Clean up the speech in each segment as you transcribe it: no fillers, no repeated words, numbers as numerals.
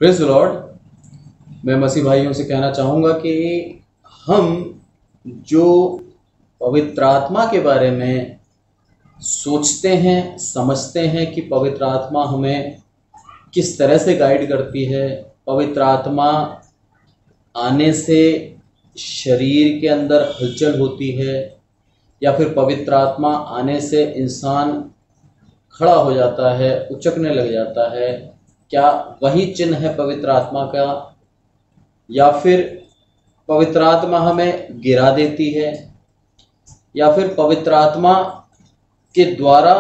Praise the Lord. मैं मसीह भाइयों से कहना चाहूँगा कि हम जो पवित्र आत्मा के बारे में सोचते हैं, समझते हैं कि पवित्र आत्मा हमें किस तरह से गाइड करती है, पवित्र आत्मा आने से शरीर के अंदर हलचल होती है या फिर पवित्र आत्मा आने से इंसान खड़ा हो जाता है, उचकने लग जाता है, क्या वही चिन्ह है पवित्र आत्मा का? या फिर पवित्र आत्मा हमें गिरा देती है, या फिर पवित्र आत्मा के द्वारा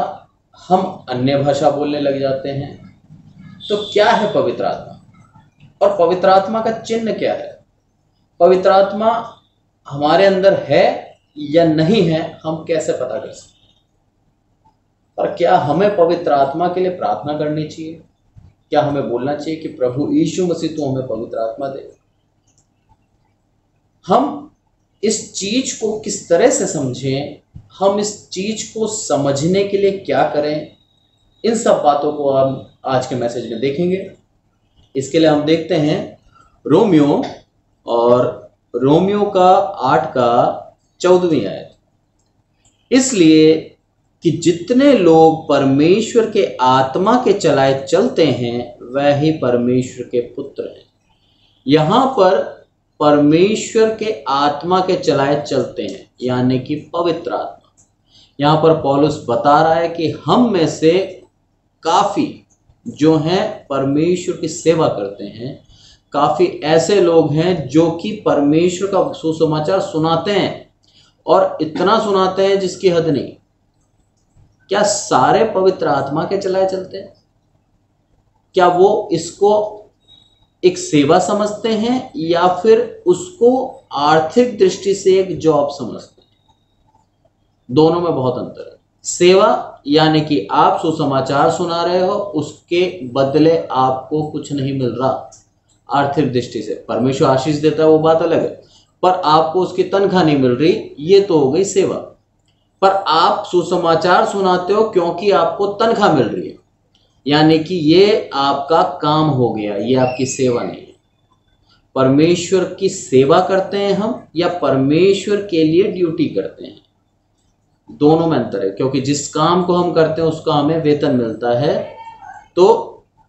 हम अन्य भाषा बोलने लग जाते हैं? तो क्या है पवित्र आत्मा और पवित्र आत्मा का चिन्ह क्या है? पवित्र आत्मा हमारे अंदर है या नहीं है, हम कैसे पता कर सकते? और क्या हमें पवित्र आत्मा के लिए प्रार्थना करनी चाहिए? क्या हमें बोलना चाहिए कि प्रभु यीशु मसीह तू हमें पवित्र आत्मा दे? हम इस चीज को किस तरह से समझें, हम इस चीज को समझने के लिए क्या करें, इन सब बातों को हम आज के मैसेज में देखेंगे। इसके लिए हम देखते हैं रोमियो और रोमियो का 8 का 14वीं आयत। इसलिए कि जितने लोग परमेश्वर के आत्मा के चलाए चलते हैं वह ही परमेश्वर के पुत्र हैं। यहाँ पर परमेश्वर के आत्मा के चलाए चलते हैं यानी कि पवित्र आत्मा। यहाँ पर पौलुस बता रहा है कि हम में से काफ़ी जो हैं परमेश्वर की सेवा करते हैं, काफ़ी ऐसे लोग हैं जो कि परमेश्वर का सुसमाचार सुनाते हैं और इतना सुनाते हैं जिसकी हद नहीं। क्या सारे पवित्र आत्मा के चलाए चलते हैं? क्या वो इसको एक सेवा समझते हैं या फिर उसको आर्थिक दृष्टि से एक जॉब समझते हैं? दोनों में बहुत अंतर है। सेवा यानी कि आप सुसमाचार सुना रहे हो, उसके बदले आपको कुछ नहीं मिल रहा आर्थिक दृष्टि से। परमेश्वर आशीष देता है वो बात अलग है, पर आपको उसकी तनख्वाह नहीं मिल रही, ये तो हो गई सेवा। पर आप सुसमाचार सुनाते हो क्योंकि आपको तनख्वाह मिल रही है, यानी कि ये आपका काम हो गया, ये आपकी सेवा नहीं है। परमेश्वर की सेवा करते हैं हम या परमेश्वर के लिए ड्यूटी करते हैं, दोनों में अंतर है। क्योंकि जिस काम को हम करते हैं उसका हमें वेतन मिलता है। तो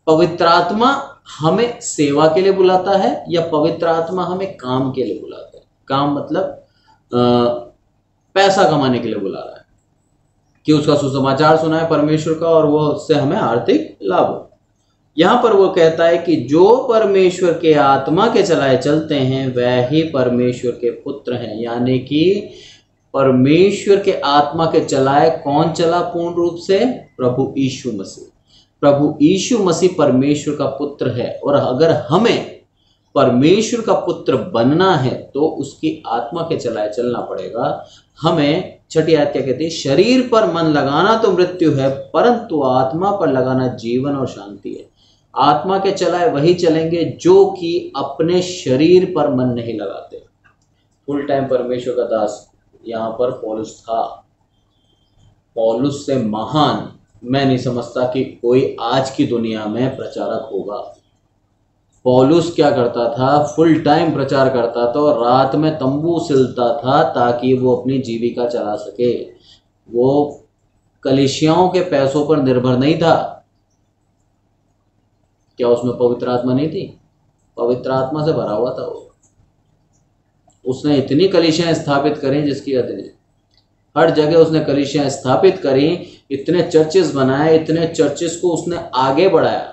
पवित्र आत्मा हमें सेवा के लिए बुलाता है या पवित्र आत्मा हमें काम के लिए बुलाता है? काम मतलब पैसा कमाने के लिए बुला रहा है कि उसका सुसमाचार सुना है परमेश्वर का और वो उससे हमें आर्थिक लाभ हो। यहां पर वो कहता है कि जो परमेश्वर के आत्मा के चलाए चलते हैं वह ही परमेश्वर के पुत्र हैं। यानी कि परमेश्वर के आत्मा के चलाए कौन चला पूर्ण रूप से? प्रभु यीशु मसीह। प्रभु यीशु मसीह परमेश्वर का पुत्र है और अगर हमें परमेश्वर का पुत्र बनना है तो उसकी आत्मा के चलाए चलना पड़ेगा। हमें 6ठी आयत क्या कहती है? शरीर पर मन लगाना तो मृत्यु है परंतु आत्मा पर लगाना जीवन और शांति है। आत्मा के चलाए वही चलेंगे जो कि अपने शरीर पर मन नहीं लगाते। फुल टाइम परमेश्वर का दास यहाँ पर पौलुस था। पौलुस से महान मैं नहीं समझता कि कोई आज की दुनिया में प्रचारक होगा। पौलुस क्या करता था? फुल टाइम प्रचार करता था और रात में तंबू सिलता था ताकि वो अपनी जीविका चला सके। वो कलीसियाओं के पैसों पर निर्भर नहीं था। क्या उसमें पवित्र आत्मा नहीं थी? पवित्र आत्मा से भरा हुआ था वो। उसने इतनी कलीसियां स्थापित करी जिसकी हद नहीं। हर जगह उसने कलीसियां स्थापित करी, इतने चर्चेस बनाए, इतने चर्चेस को उसने आगे बढ़ाया।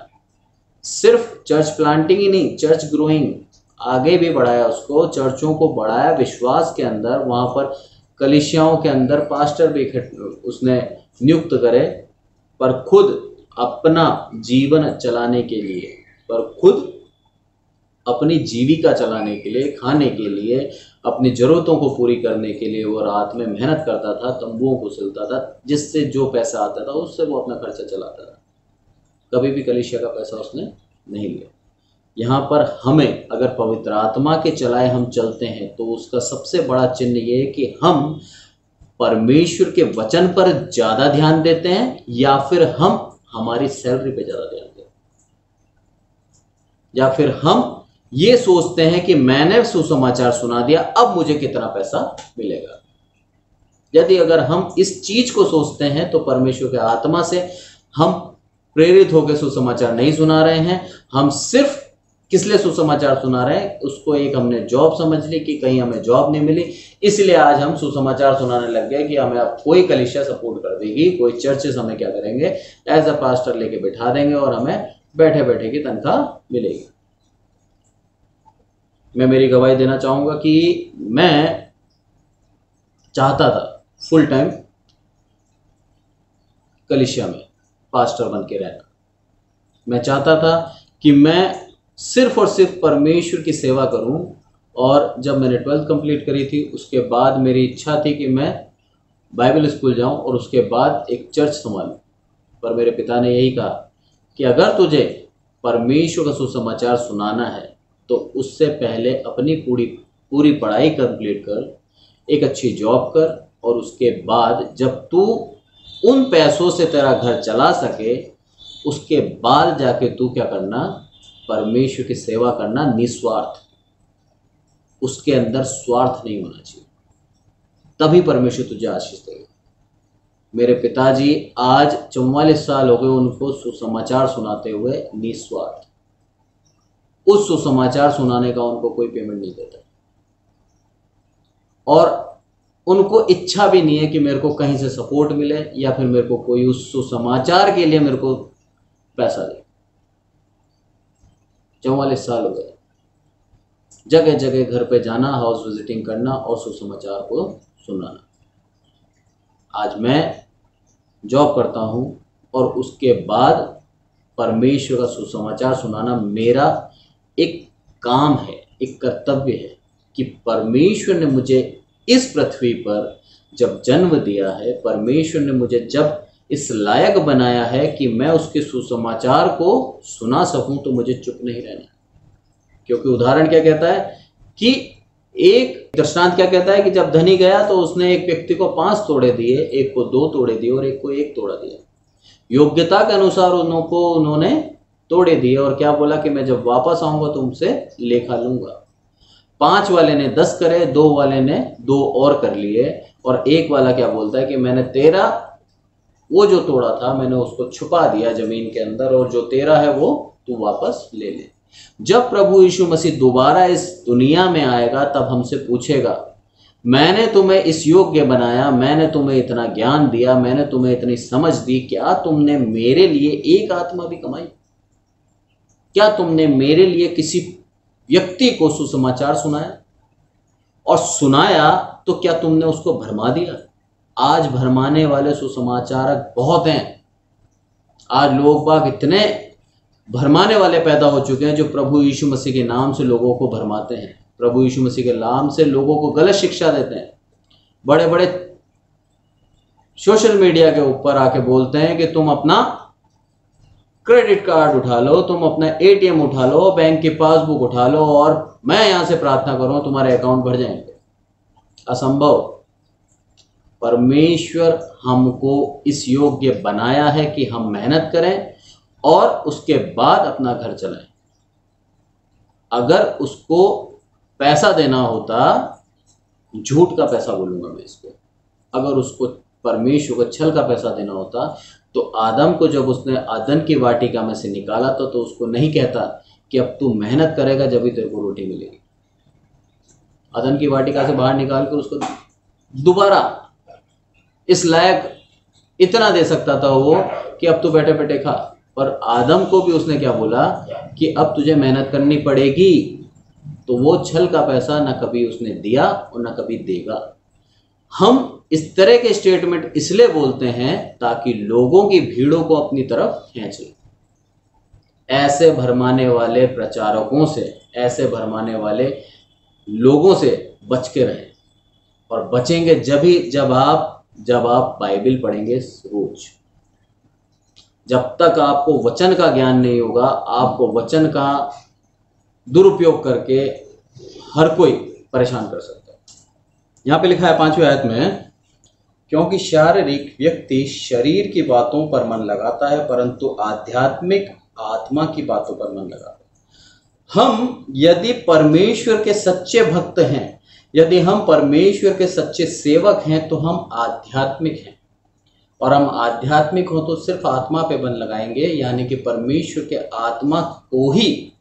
सिर्फ चर्च प्लांटिंग ही नहीं, चर्च ग्रोइंग आगे भी बढ़ाया उसको, चर्चों को बढ़ाया विश्वास के अंदर। वहाँ पर कलीसियाओं के अंदर पास्टर भी उसने नियुक्त करे, पर खुद अपना जीवन चलाने के लिए, पर खुद अपनी जीविका चलाने के लिए, खाने के लिए, अपनी ज़रूरतों को पूरी करने के लिए वो रात में मेहनत करता था, तंबुओं को सिलता था, जिससे जो पैसा आता था उससे वो अपना खर्चा चलाता था। कभी भी कलीसिया का पैसा उसने नहीं लिया। यहाँ पर हमें अगर पवित्र आत्मा के चलाए हम चलते हैं तो उसका सबसे बड़ा चिन्ह ये है कि हम परमेश्वर के वचन पर ज़्यादा ध्यान देते हैं या फिर हम हमारी सैलरी पे ज़्यादा ध्यान देते हैं। या फिर हम ये सोचते हैं कि मैंने सुसमाचार सुना दिया, अब मुझे कितना पैसा मिलेगा। यदि अगर हम इस चीज को सोचते हैं तो परमेश्वर के आत्मा से हम प्रेरित होकर सुसमाचार नहीं सुना रहे हैं। हम सिर्फ किस लिए सुसमाचार सुना रहे हैं, उसको एक हमने जॉब समझ ली कि कहीं हमें जॉब नहीं मिली, इसलिए आज हम सुसमाचार सुनाने लग गए कि हमें अब कोई कलीसिया सपोर्ट कर देगी, कोई चर्चेस हमें क्या करेंगे, एज अ पास्टर लेके बिठा देंगे और हमें बैठे बैठे की तनख्वाह मिलेगी। मैं मेरी गवाही देना चाहूंगा कि मैं चाहता था फुल टाइम कलीसिया में पास्टर बन के रहना। मैं चाहता था कि मैं सिर्फ और सिर्फ परमेश्वर की सेवा करूं। और जब मैंने 12th कंप्लीट करी थी उसके बाद मेरी इच्छा थी कि मैं बाइबल स्कूल जाऊं और उसके बाद एक चर्च संभालूं। पर मेरे पिता ने यही कहा कि अगर तुझे परमेश्वर का सुसमाचार सुनाना है तो उससे पहले अपनी पूरी पढ़ाई कंप्लीट कर, एक अच्छी जॉब कर, और उसके बाद जब तू उन पैसों से तेरा घर चला सके उसके बाद जाके तू क्या करना, परमेश्वर की सेवा करना निस्वार्थ। उसके अंदर स्वार्थ नहीं होना चाहिए, तभी परमेश्वर तुझे आशीष देगा। मेरे पिताजी आज 44 साल हो गए उनको सुसमाचार सुनाते हुए निस्वार्थ। उस सुसमाचार सुनाने का उनको कोई पेमेंट नहीं देता और उनको इच्छा भी नहीं है कि मेरे को कहीं से सपोर्ट मिले या फिर मेरे को कोई उस सुसमाचार के लिए मेरे को पैसा दे। 44 साल हो गए, जगह जगह घर पे जाना, हाउस विजिटिंग करना और सुसमाचार को सुनाना। आज मैं जॉब करता हूं और उसके बाद परमेश्वर का सुसमाचार सुनाना मेरा एक काम है, एक कर्तव्य है कि परमेश्वर ने मुझे इस पृथ्वी पर जब जन्म दिया है, परमेश्वर ने मुझे जब इस लायक बनाया है कि मैं उसके सुसमाचार को सुना सकूं, तो मुझे चुप नहीं रहना। क्योंकि उदाहरण क्या कहता है कि एक दृष्टांत क्या कहता है कि जब धनी गया तो उसने एक व्यक्ति को 5 तोड़े दिए, एक को 2 तोड़े दिए और एक को 1 तोड़ा दिया। योग्यता के अनुसार उन्होंने तोड़े दिए और क्या बोला कि मैं जब वापस आऊंगा तो उनसे लेखा लूंगा। 5 वाले ने 10 करे, 2 वाले ने 2 और कर लिए और 1 वाला क्या बोलता है कि मैंने तेरा वो जो तोड़ा था मैंने उसको छुपा दिया जमीन के अंदर और जो तेरा है वो तू वापस ले ले। जब प्रभु यीशु मसीह दोबारा इस दुनिया में आएगा तब हमसे पूछेगा, मैंने तुम्हें इस योग्य बनाया, मैंने तुम्हें इतना ज्ञान दिया, मैंने तुम्हें इतनी समझ दी, क्या तुमने मेरे लिए एक आत्मा भी कमाई? क्या तुमने मेरे लिए किसी व्यक्ति को सुसमाचार सुनाया? और सुनाया तो क्या तुमने उसको भरमा दिया? आज भरमाने वाले सुसमाचारक बहुत हैं। आज लोग बाग इतने भरमाने वाले पैदा हो चुके हैं जो प्रभु यीशु मसीह के नाम से लोगों को भरमाते हैं, प्रभु यीशु मसीह के नाम से लोगों को गलत शिक्षा देते हैं। बड़े बड़े सोशल मीडिया के ऊपर आके बोलते हैं कि तुम अपना क्रेडिट कार्ड उठा लो, तुम अपना एटीएम उठा लो, बैंक की पासबुक उठा लो और मैं यहां से प्रार्थना करूं तुम्हारे अकाउंट भर जाएंगे। असंभव। परमेश्वर हमको इस योग्य बनाया है कि हम मेहनत करें और उसके बाद अपना घर चलाएं। अगर उसको पैसा देना होता, झूठ का पैसा बोलूंगा मैं इसको, अगर उसको परमेश्वर को छल का पैसा देना होता तो आदम को जब उसने अदन की वाटिका में से निकाला तो उसको नहीं कहता कि अब तू मेहनत करेगा जब ही तेरे को रोटी मिलेगी। अदन की वाटिका से बाहर निकाल कर उसको दोबारा इस लायक इतना दे सकता था वो कि अब तू बैठे बैठे खा। पर आदम को भी उसने क्या बोला कि अब तुझे मेहनत करनी पड़ेगी। तो वो छल का पैसा न कभी उसने दिया और न कभी देगा। हम इस तरह के स्टेटमेंट इसलिए बोलते हैं ताकि लोगों की भीड़ों को अपनी तरफ खींच ले। ऐसे भरमाने वाले प्रचारकों से, ऐसे भरमाने वाले लोगों से बच के रहें। और बचेंगे जब आप बाइबल पढ़ेंगे रोज। जब तक आपको वचन का ज्ञान नहीं होगा, आपको वचन का दुरुपयोग करके हर कोई परेशान कर सकता है। यहां पे लिखा है 5वीं आयत में, क्योंकि शारीरिक व्यक्ति शरीर की बातों पर मन लगाता है परंतु आध्यात्मिक आत्मा की बातों पर मन लगाता है। हम यदि परमेश्वर के सच्चे भक्त हैं, यदि हम परमेश्वर के सच्चे सेवक हैं, तो हम आध्यात्मिक हैं। और हम आध्यात्मिक हो तो सिर्फ आत्मा पे बन लगाएंगे, यानी कि परमेश्वर के आत्मा को ही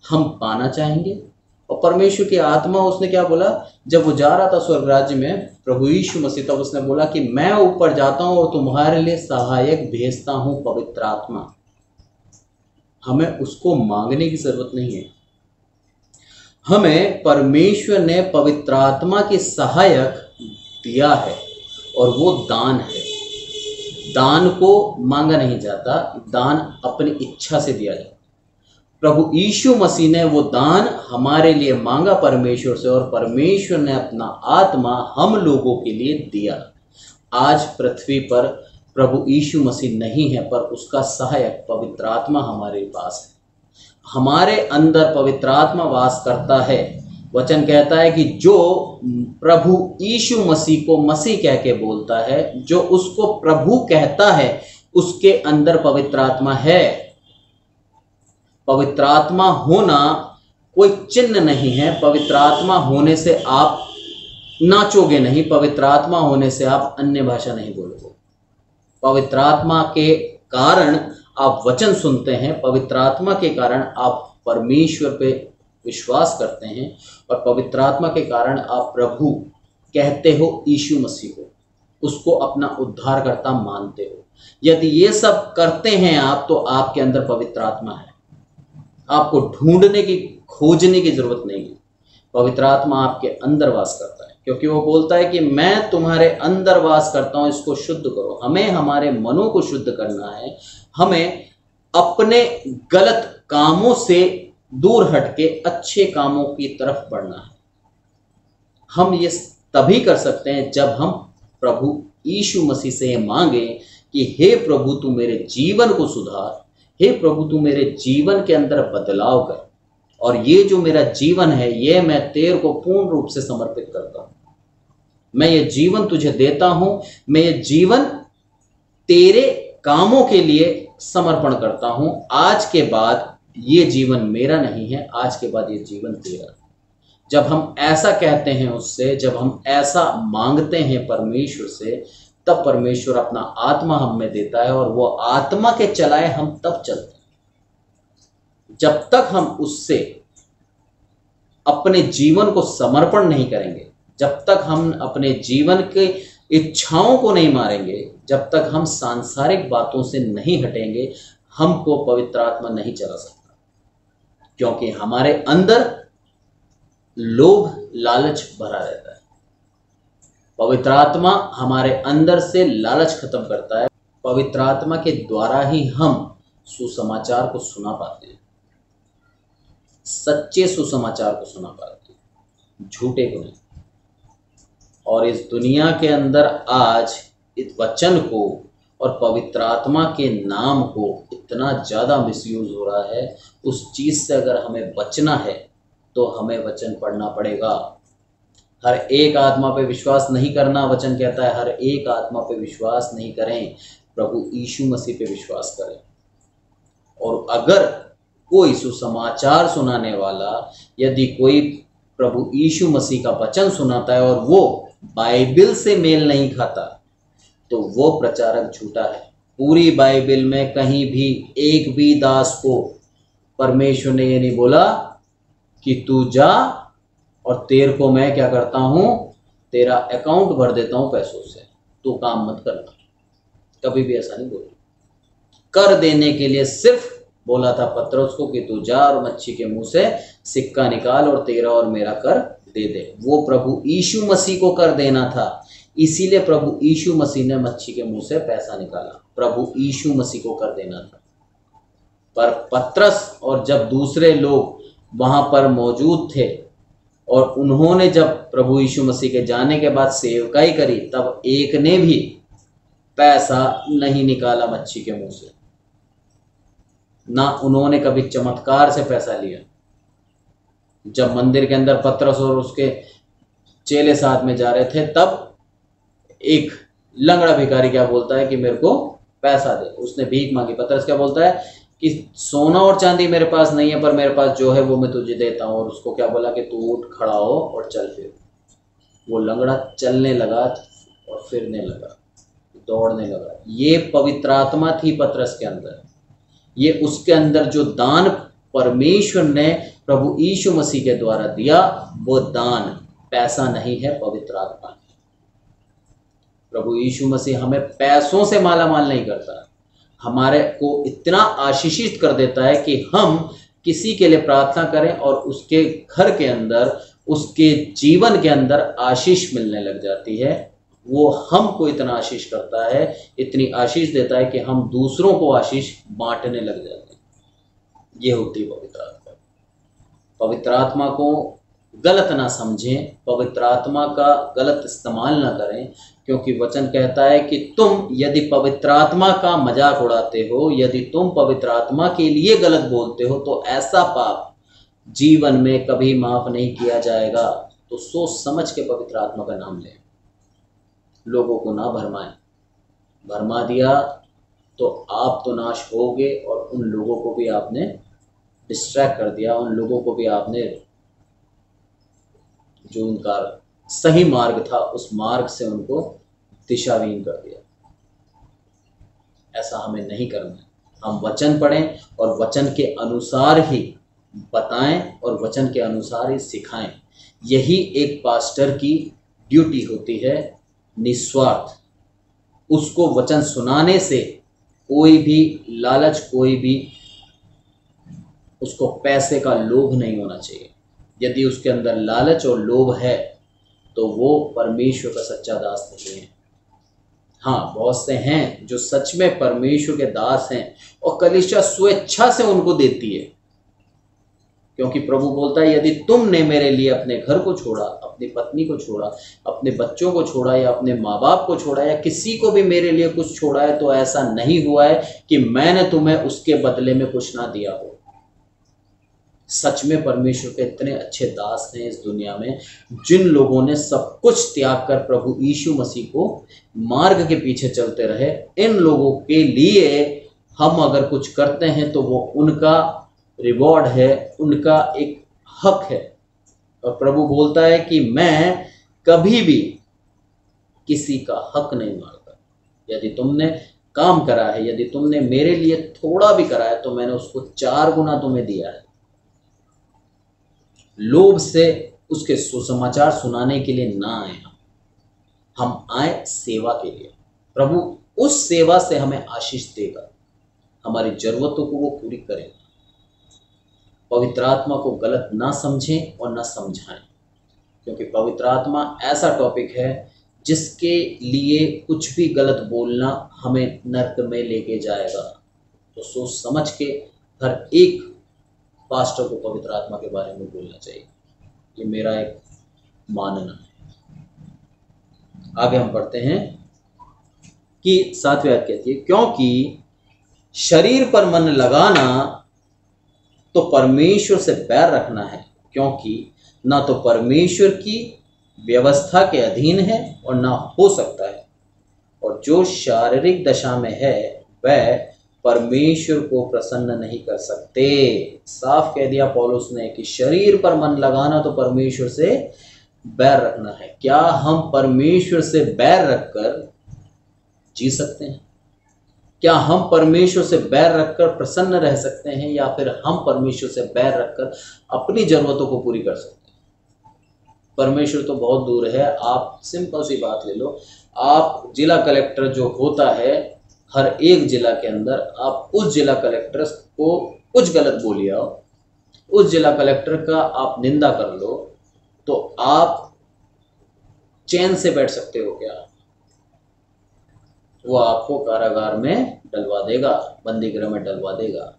हम पाना चाहेंगे। और परमेश्वर की आत्मा, उसने क्या बोला जब वो जा रहा था स्वर्ग राज्य में, प्रभु यीशु मसीह, तब उसने बोला कि मैं ऊपर जाता हूं और तुम्हारे लिए सहायक भेजता हूं, पवित्र आत्मा। हमें उसको मांगने की जरूरत नहीं है, हमें परमेश्वर ने पवित्र आत्मा की सहायक दिया है और वो दान है। दान को मांगा नहीं जाता, दान अपनी इच्छा से दिया जाता। प्रभु यीशु मसीह ने वो दान हमारे लिए मांगा परमेश्वर से, और परमेश्वर ने अपना आत्मा हम लोगों के लिए दिया। आज पृथ्वी पर प्रभु यीशु मसीह नहीं है, पर उसका सहायक पवित्र आत्मा हमारे पास है। हमारे अंदर पवित्र आत्मा वास करता है। वचन कहता है कि जो प्रभु यीशु मसीह को मसीह कह के बोलता है, जो उसको प्रभु कहता है, उसके अंदर पवित्र आत्मा है। पवित्र आत्मा होना कोई चिन्ह नहीं है। पवित्र आत्मा होने से आप नाचोगे नहीं, पवित्र आत्मा होने से आप अन्य भाषा नहीं बोलोगे। पवित्र आत्मा के कारण आप वचन सुनते हैं, पवित्र आत्मा के कारण आप परमेश्वर पे विश्वास करते हैं, और पवित्र आत्मा के कारण आप प्रभु कहते हो यीशु मसीह को, उसको अपना उद्धारकर्ता मानते हो। यदि ये सब करते हैं आप, तो आपके अंदर पवित्र आत्मा है। आपको ढूंढने की, खोजने की जरूरत नहीं है। पवित्र आत्मा आपके अंदर वास करता है, क्योंकि वो बोलता है कि मैं तुम्हारे अंदर वास करता हूं, इसको शुद्ध करो। हमें हमारे मनों को शुद्ध करना है, हमें अपने गलत कामों से दूर हटके अच्छे कामों की तरफ बढ़ना है। हम ये तभी कर सकते हैं जब हम प्रभु यीशु मसीह से ये मांगे कि हे प्रभु तू मेरे जीवन को सुधार, हे प्रभु तू मेरे जीवन के अंदर बदलाव कर, और ये जो मेरा जीवन है ये मैं तेरे को पूर्ण रूप से समर्पित करता हूं। मैं ये जीवन तुझे देता हूं, मैं ये जीवन तेरे कामों के लिए समर्पण करता हूं। आज के बाद ये जीवन मेरा नहीं है, आज के बाद ये जीवन तेरा। जब हम ऐसा कहते हैं उससे, जब हम ऐसा मांगते हैं परमेश्वर से, तब परमेश्वर अपना आत्मा हम में देता है, और वो आत्मा के चलाए हम तब चलते हैं। जब तक हम उससे अपने जीवन को समर्पण नहीं करेंगे, जब तक हम अपने जीवन के इच्छाओं को नहीं मारेंगे, जब तक हम सांसारिक बातों से नहीं हटेंगे, हमको पवित्र आत्मा नहीं चला सकता। क्योंकि हमारे अंदर लोभ लालच भरा रहता है। पवित्र आत्मा हमारे अंदर से लालच खत्म करता है। पवित्र आत्मा के द्वारा ही हम सुसमाचार को सुना पाते हैं, सच्चे सुसमाचार को सुना पाते हैं, झूठे को नहीं। और इस दुनिया के अंदर आज इस वचन को और पवित्र आत्मा के नाम को इतना ज़्यादा मिसयूज हो रहा है। उस चीज़ से अगर हमें बचना है तो हमें वचन पढ़ना पड़ेगा। हर एक आत्मा पे विश्वास नहीं करना, वचन कहता है हर एक आत्मा पे विश्वास नहीं करें, प्रभु यीशु मसीह पे विश्वास करें। और अगर कोई सुसमाचार सुनाने वाला, यदि कोई प्रभु यीशु मसीह का वचन सुनाता है और वो बाइबल से मेल नहीं खाता, तो वो प्रचारक झूठा है। पूरी बाइबल में कहीं भी एक भी दास को परमेश्वर ने ये नहीं बोला कि तू जा और तेरे को मैं क्या करता हूं, तेरा अकाउंट भर देता हूं पैसों से, तू काम मत करना। कभी भी ऐसा नहीं बोला। कर देने के लिए सिर्फ बोला था पतरस को कि तू जा और मच्छी के मुंह से सिक्का निकाल और तेरा और मेरा कर दे दे। वो प्रभु यीशु मसीह को कर देना था, इसीलिए प्रभु यीशु मसीह ने मच्छी के मुंह से पैसा निकाला। प्रभु यीशु मसीह को कर देना था। पर पतरस और जब दूसरे लोग वहां पर मौजूद थे और उन्होंने जब प्रभु यीशु मसीह के जाने के बाद सेवकाई करी, तब एक ने भी पैसा नहीं निकाला मच्छी के मुंह से, ना उन्होंने कभी चमत्कार से पैसा लिया। जब मंदिर के अंदर पतरस और उसके चेले साथ में जा रहे थे, तब एक लंगड़ा भिखारी क्या बोलता है कि मेरे को पैसा दे। उसने भीख मांगी। पतरस क्या बोलता है कि सोना और चांदी मेरे पास नहीं है, पर मेरे पास जो है वो मैं तुझे देता हूँ। और उसको क्या बोला कि तू उठ, खड़ा हो और चल फिर। वो लंगड़ा चलने लगा और फिरने लगा, दौड़ने लगा। ये पवित्र आत्मा थी पतरस के अंदर। ये उसके अंदर जो दान परमेश्वर ने प्रभु यीशु मसीह के द्वारा दिया, वो दान पैसा नहीं है, पवित्र आत्मा है। प्रभु यीशु मसीह हमें पैसों से माला माल नहीं करता, हमारे को इतना आशीषित कर देता है कि हम किसी के लिए प्रार्थना करें और उसके घर के अंदर, उसके जीवन के अंदर आशीष मिलने लग जाती है। वो हमको इतना आशीष करता है, इतनी आशीष देता है कि हम दूसरों को आशीष बांटने लग जाते हैं। ये होती है पवित्र आत्मा। पवित्र आत्मा को गलत ना समझें, पवित्र आत्मा का गलत इस्तेमाल ना करें, क्योंकि वचन कहता है कि तुम यदि पवित्र आत्मा का मजाक उड़ाते हो, यदि तुम पवित्र आत्मा के लिए गलत बोलते हो, तो ऐसा पाप जीवन में कभी माफ नहीं किया जाएगा। तो सोच समझ के पवित्र आत्मा का नाम लें, लोगों को ना भरमाएं। भरमा दिया तो आप तो नाश होगे, और उन लोगों को भी आपने डिस्ट्रैक्ट कर दिया, उन लोगों को भी आपने जो उनका सही मार्ग था उस मार्ग से उनको दिशाहीन कर दिया। ऐसा हमें नहीं करना है। हम वचन पढ़ें और वचन के अनुसार ही बताएं और वचन के अनुसार ही सिखाएं। यही एक पास्टर की ड्यूटी होती है, निस्वार्थ। उसको वचन सुनाने से कोई भी लालच, कोई भी उसको पैसे का लोभ नहीं होना चाहिए। यदि उसके अंदर लालच और लोभ है तो वो परमेश्वर का सच्चा दास नहीं है। हाँ, बहुत से हैं जो सच में परमेश्वर के दास हैं और कलीसिया स्वेच्छा से उनको देती है, क्योंकि प्रभु बोलता है यदि तुमने मेरे लिए अपने घर को छोड़ा, अपनी पत्नी को छोड़ा, अपने बच्चों को छोड़ा, या अपने माँ बाप को छोड़ा, या किसी को भी मेरे लिए कुछ छोड़ा है, तो ऐसा नहीं हुआ है कि मैंने तुम्हें उसके बदले में कुछ ना दिया हो। सच में परमेश्वर के इतने अच्छे दास हैं इस दुनिया में, जिन लोगों ने सब कुछ त्याग कर प्रभु यीशु मसीह को मार्ग के पीछे चलते रहे। इन लोगों के लिए हम अगर कुछ करते हैं तो वो उनका रिवॉर्ड है, उनका एक हक है। और प्रभु बोलता है कि मैं कभी भी किसी का हक नहीं मारता। यदि तुमने काम करा है, यदि तुमने मेरे लिए थोड़ा भी करा है, तो मैंने उसको 4 गुना तुम्हें दिया है। लोभ से उसके सुसमाचार सुनाने के लिए ना आए, हम आए सेवा के लिए। प्रभु उस सेवा से हमें आशीष देगा, हमारी जरूरतों को वो पूरी करेगा। पवित्र आत्मा को गलत ना समझें और ना समझाएं, क्योंकि पवित्र आत्मा ऐसा टॉपिक है जिसके लिए कुछ भी गलत बोलना हमें नर्क में लेके जाएगा। तो सोच समझ के हर एक पास्टर को पवित्र आत्मा के बारे में बोलना चाहिए। ये मेरा एक मानना है। आगे हम पढ़ते हैं कि 7वें आयत कहती है, क्योंकि शरीर पर मन लगाना तो परमेश्वर से बैर रखना है, क्योंकि ना तो परमेश्वर की व्यवस्था के अधीन है और ना हो सकता है। और जो शारीरिक दशा में है वह परमेश्वर को प्रसन्न नहीं कर सकते। साफ कह दिया पौलुस ने कि शरीर पर मन लगाना तो परमेश्वर से बैर रखना है। क्या हम परमेश्वर से बैर रखकर जी सकते हैं? क्या हम परमेश्वर से बैर रखकर प्रसन्न रह सकते हैं, या फिर हम परमेश्वर से बैर रखकर अपनी जरूरतों को पूरी कर सकते हैं? परमेश्वर तो बहुत दूर है। आप सिंपल सी बात ले लो, आप जिला कलेक्टर जो होता है हर एक जिला के अंदर, आप उस जिला कलेक्टर को कुछ गलत बोलिए, उस जिला कलेक्टर का आप निंदा कर लो, तो आप चैन से बैठ सकते हो क्या? वो आपको कारागार में डलवा देगा, बंदी गृह में डलवा देगा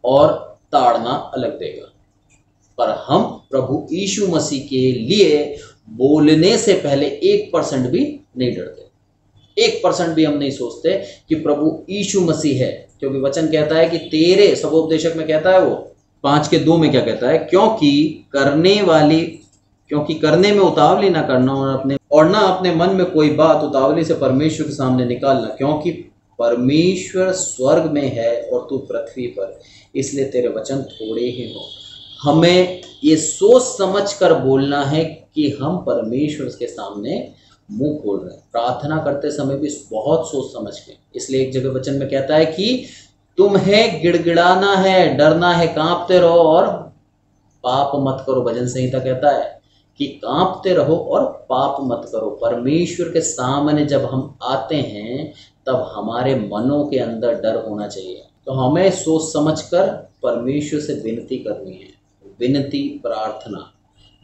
और ताड़ना अलग देगा। पर हम प्रभु यीशु मसीह के लिए बोलने से पहले 1% भी नहीं डरते, 1% भी हम नहीं सोचते कि प्रभु यीशु मसीह है। क्योंकि वचन कहता है कि तेरे, सबोपदेशक में कहता है, वो 5:2 में क्या कहता है, क्योंकि करने में उतावली ना करना और ना अपने मन में कोई बात उतावली से परमेश्वर के सामने निकालना, क्योंकि परमेश्वर स्वर्ग में है और तू पृथ्वी पर, इसलिए तेरे वचन थोड़े ही हो। हमें ये सोच समझ कर बोलना है कि हम परमेश्वर के सामने मुंह खोल रहे हैं। प्रार्थना करते समय भी बहुत सोच समझ के, इसलिए एक जगह वचन में कहता है कि तुम्हें गिड़गिड़ाना है, डरना है, कांपते रहो और पाप मत करो। भजन संहिता कहता है कि कांपते रहो और पाप मत करो। परमेश्वर के सामने जब हम आते हैं तब हमारे मनों के अंदर डर होना चाहिए। तो हमें सोच समझकर परमेश्वर से विनती करनी है। विनती, प्रार्थना,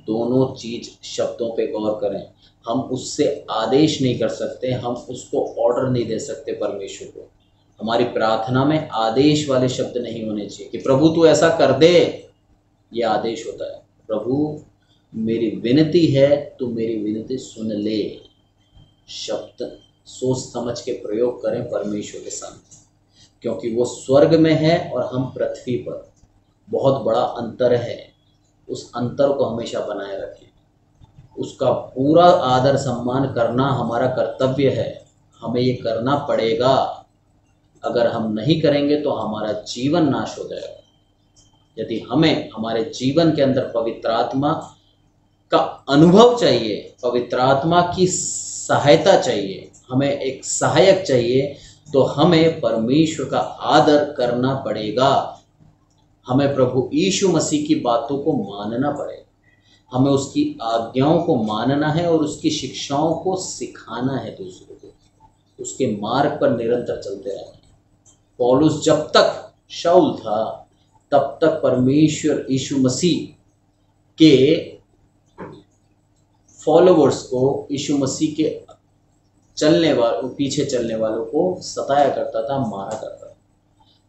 दोनों चीज शब्दों पे गौर करें। हम उससे आदेश नहीं कर सकते, हम उसको ऑर्डर नहीं दे सकते परमेश्वर को। हमारी प्रार्थना में आदेश वाले शब्द नहीं होने चाहिए कि प्रभु तू ऐसा कर दे, ये आदेश होता है। प्रभु मेरी विनती है, तू मेरी विनती सुन ले। शब्द सोच समझ के प्रयोग करें परमेश्वर के सामने, क्योंकि वो स्वर्ग में है और हम पृथ्वी पर। बहुत बड़ा अंतर है, उस अंतर को हमेशा बनाए रखें। उसका पूरा आदर सम्मान करना हमारा कर्तव्य है, हमें ये करना पड़ेगा। अगर हम नहीं करेंगे तो हमारा जीवन नाश हो जाएगा। यदि हमें हमारे जीवन के अंदर पवित्र आत्मा का अनुभव चाहिए, पवित्र आत्मा की सहायता चाहिए, हमें एक सहायक चाहिए, तो हमें परमेश्वर का आदर करना पड़ेगा। हमें प्रभु यीशु मसीह की बातों को मानना पड़ेगा, हमें उसकी आज्ञाओं को मानना है और उसकी शिक्षाओं को सिखाना है दूसरों को, उसके मार्ग पर निरंतर चलते रहना है। पौलुस जब तक शाऊल था तब तक परमेश्वर यीशु मसीह के फॉलोवर्स को, यीशु मसीह के पीछे चलने वालों को सताया करता था, मारा करता था।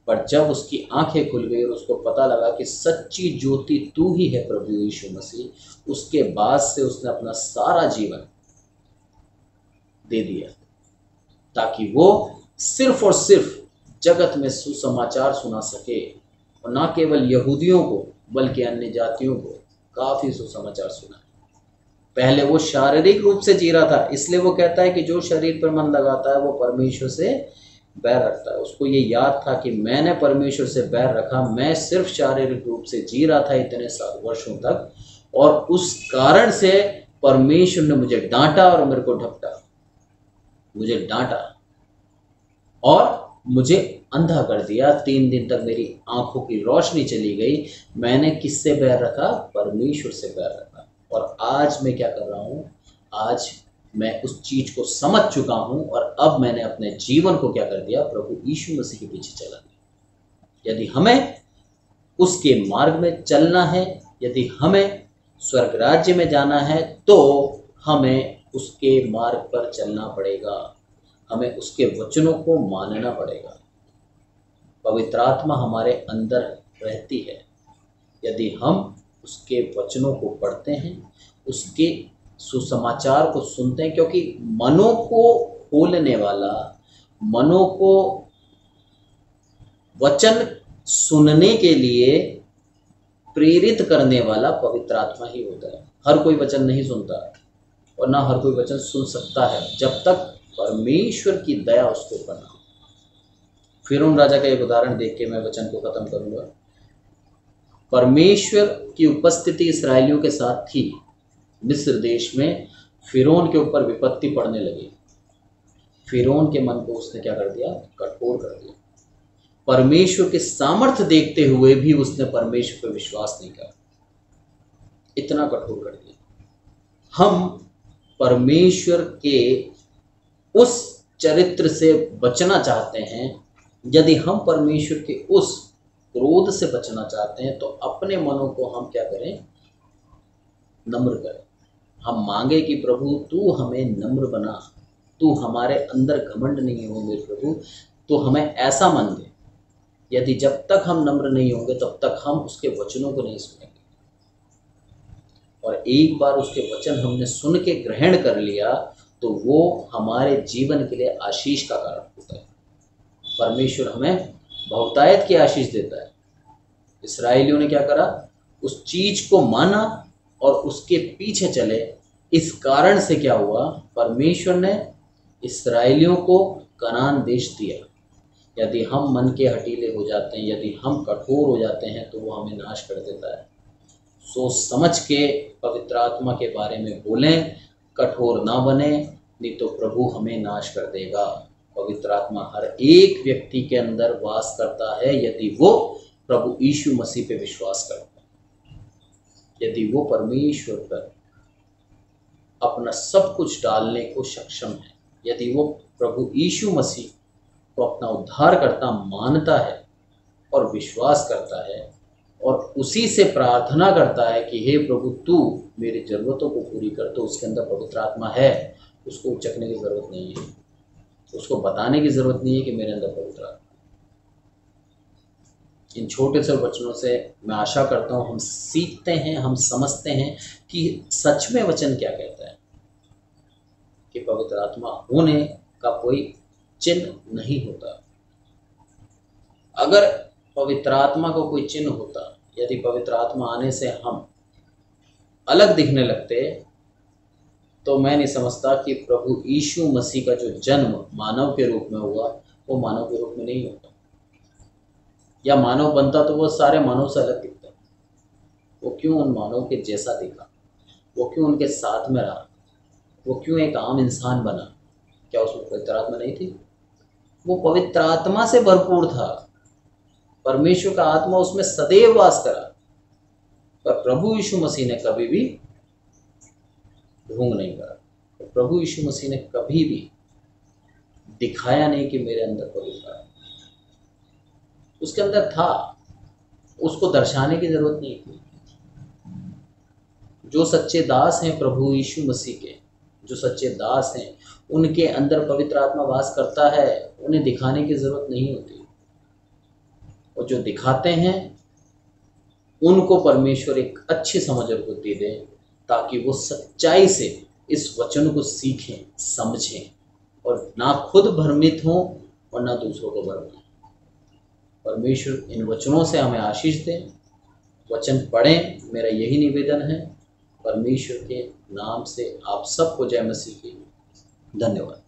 पर जब उसकी आंखें खुल गई और उसको पता लगा कि सच्ची ज्योति तू ही है प्रभु यीशु मसीह, उसके बाद से उसने अपना सारा जीवन दे दिया ताकि वो सिर्फ और सिर्फ जगत में सुसमाचार सुना सके, और ना केवल यहूदियों को बल्कि अन्य जातियों को काफी सुसमाचार सुना। पहले वो शारीरिक रूप से जी रहा था, इसलिए वो कहता है कि जो शरीर पर मन लगाता है वो परमेश्वर से बैर रखता है। उसको ये याद था कि मैंने परमेश्वर से बैर रखा, मैं सिर्फ शारीरिक रूप से जी रहा था इतने साल वर्षों तक, और उस कारण से परमेश्वर ने मुझे डांटा और मेरे को ढपटा, मुझे डांटा और मुझे अंधा कर दिया। 3 दिन तक मेरी आंखों की रोशनी चली गई। मैंने किससे बैर रखा? परमेश्वर से बैर रखा। और आज मैं क्या कर रहा हूं? आज मैं उस चीज को समझ चुका हूं और अब मैंने अपने जीवन को क्या कर दिया? प्रभु यीशु मसीह के पीछे चला दिया। यदि हमें उसके मार्ग में चलना है, यदि हमें स्वर्ग राज्य में जाना है, तो हमें उसके मार्ग पर चलना पड़ेगा, हमें उसके वचनों को मानना पड़ेगा। पवित्र आत्मा हमारे अंदर रहती है यदि हम उसके वचनों को पढ़ते हैं, उसके सुसमाचार को सुनते हैं, क्योंकि मनों को खोलने वाला, मनों को वचन सुनने के लिए प्रेरित करने वाला पवित्र आत्मा ही होता है। हर कोई वचन नहीं सुनता और ना हर कोई वचन सुन सकता है जब तक परमेश्वर की दया उसके ऊपर ना हो। फिरौन राजा का एक उदाहरण देख के मैं वचन को खत्म करूंगा। परमेश्वर की उपस्थिति इस्राएलियों के साथ थी। मिस्र देश में फिरौन के ऊपर विपत्ति पड़ने लगी। फिरौन के मन को उसने क्या कर दिया? कठोर कर दिया। परमेश्वर के सामर्थ्य देखते हुए भी उसने परमेश्वर पर विश्वास नहीं किया, इतना कठोर कर दिया। हम परमेश्वर के उस चरित्र से बचना चाहते हैं, यदि हम परमेश्वर के उस क्रोध से बचना चाहते हैं, तो अपने मनों को हम क्या करें? नम्र करें। हम मांगे कि प्रभु तू हमें नम्र बना, तू हमारे अंदर घमंड नहीं होंगे प्रभु, तो हमें ऐसा मन दे। यदि जब तक हम नम्र नहीं होंगे तब तक हम उसके वचनों को नहीं सुनेंगे। और एक बार उसके वचन हमने सुन के ग्रहण कर लिया तो वो हमारे जीवन के लिए आशीष का कारण होता है। परमेश्वर हमें बहुतायत की आशीष देता है। इस्राएलियों ने क्या करा? उस चीज को माना और उसके पीछे चले। इस कारण से क्या हुआ? परमेश्वर ने इस्राएलियों को कनान देश दिया। यदि हम मन के हठीले हो जाते हैं, यदि हम कठोर हो जाते हैं, तो वो हमें नाश कर देता है। सोच समझ के पवित्र आत्मा के बारे में बोलें, कठोर ना बने, नहीं तो प्रभु हमें नाश कर देगा। पवित्र आत्मा हर एक व्यक्ति के अंदर वास करता है यदि वो प्रभु यीशु मसीह पे विश्वास करता है, यदि वो परमेश्वर पर अपना सब कुछ डालने को सक्षम है, यदि वो प्रभु यीशु मसीह को अपना उद्धारकर्ता मानता है और विश्वास करता है और उसी से प्रार्थना करता है कि हे प्रभु तू मेरी ज़रूरतों को पूरी कर, तो उसके अंदर पवित्र आत्मा है। उसको उचकने की ज़रूरत नहीं है, उसको बताने की ज़रूरत नहीं है कि मेरे अंदर पवित्र आत्मा। इन छोटे से वचनों से मैं आशा करता हूँ हम सीखते हैं, हम समझते हैं कि सच में वचन क्या कहता है, कि पवित्र आत्मा होने का कोई चिन्ह नहीं होता। अगर पवित्र आत्मा को कोई चिन्ह होता, यदि पवित्र आत्मा आने से हम अलग दिखने लगते, तो मैं नहीं समझता कि प्रभु यीशु मसीह का जो जन्म मानव के रूप में हुआ वो मानव के रूप में नहीं होता, या मानव बनता तो वो सारे मानव से अलग दिखता। वो क्यों उन मानव के जैसा दिखा, वो क्यों उनके साथ में रहा, वो क्यों एक आम इंसान बना? क्या उसमें पवित्र आत्मा नहीं थी? वो पवित्र आत्मा से भरपूर था, परमेश्वर का आत्मा उसमें सदैव वास करा। पर प्रभु यीशु मसीह ने कभी भी ढोंग नहीं करा, तो प्रभु यीशु मसीह ने कभी भी दिखाया नहीं कि मेरे अंदर पवित्र आत्मा। उसके अंदर था, उसको दर्शाने की जरूरत नहीं थी। जो सच्चे दास हैं प्रभु यीशु मसीह के, जो सच्चे दास हैं उनके अंदर पवित्र आत्मा वास करता है, उन्हें दिखाने की जरूरत नहीं होती। और जो दिखाते हैं उनको परमेश्वर एक अच्छी समझ और बुद्धि दे, ताकि वो सच्चाई से इस वचन को सीखें, समझें और ना खुद भ्रमित हों और ना दूसरों को भरमाएं। परमेश्वर इन वचनों से हमें आशीष दे। वचन पढ़ें, मेरा यही निवेदन है। परमेश्वर के नाम से आप सबको जय मसीह की। धन्यवाद।